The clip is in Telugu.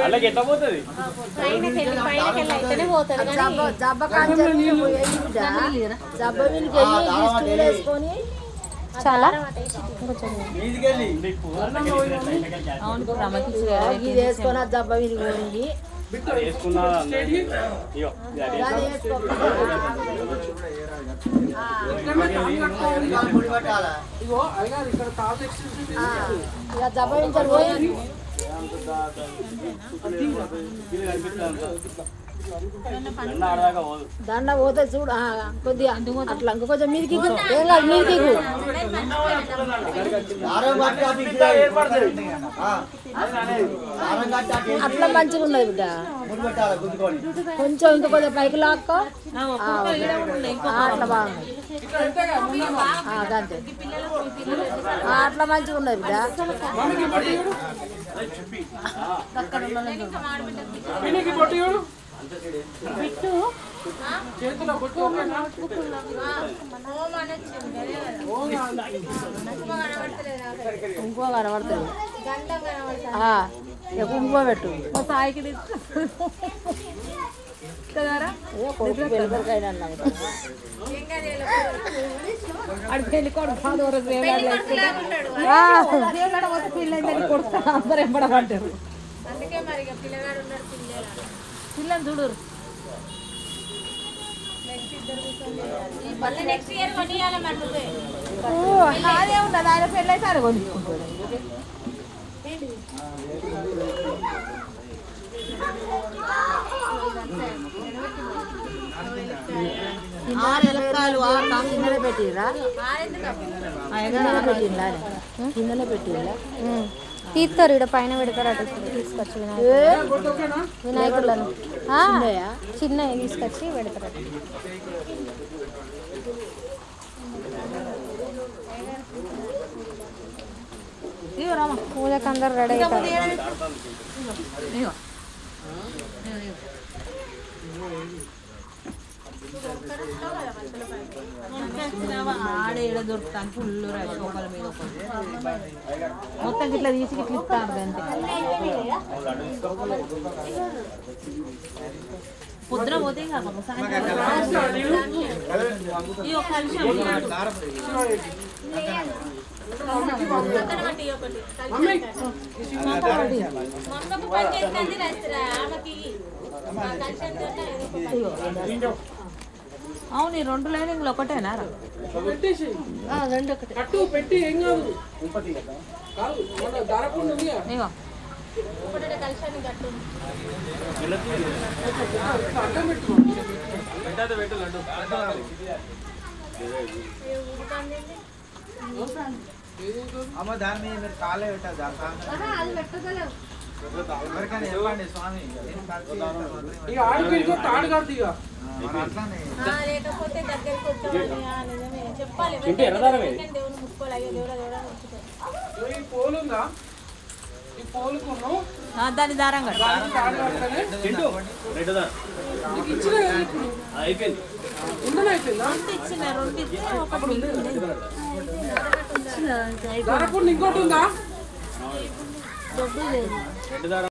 అలాగే ఎట్లా పోతుంది చాలా ఇది వేసుకొని జబ్బ విరిగి దండ పోతే చూడు కొద్దిగా అట్లా ఇంక కొంచెం మీదికి ఏం కాదు మీదికి అట్లా మంచిగా ఉన్నది బిడ్డ కొంచెం ఇంక కొంచెం పైకి లాక్కో అట్లా బాగుంది అంతే అట్లా మంచిగా ఉన్నది బిడ్డ ఇంకో కనబడుతుంది ఇంకో పెట్టు సాయికి అడిగి కొడుకు కొడుకు అందరూ ఎంబడమంటారు పిల్లని చూడరు అదే ఉండదు ఆయన పెళ్ళి అయితే అరే కొనుక్కుంటాడు కిందనే పెట్టిరా కిందనే పెట్టిరా తీస్తారు ఇక్కడ పైన పెడతారు అటు తీసుకొచ్చి వినాయకులను చిన్నవి తీసుకొచ్చి పెడతారు అటు పూజకు అందరు రెడీ అవుతారు ఆడే దొరుకుతాను ఫుల్ చోకల మీద మొత్తం ఇట్లా తీసి ఇట్లా ఇస్తారు అంతే పొద్దున పోతే ఈ ఒక్క అవును ఈ రెండు లైనింగ్లు ఒకటేనా అమ్మ దాన్ని మీరు కాలే పెట్టదా ఎవరికైనా చెప్పండి స్వామి లేకపోతే దగ్గరికి వచ్చి చెప్పాలి దాని దారంగా ఇంకోటి ఉందా?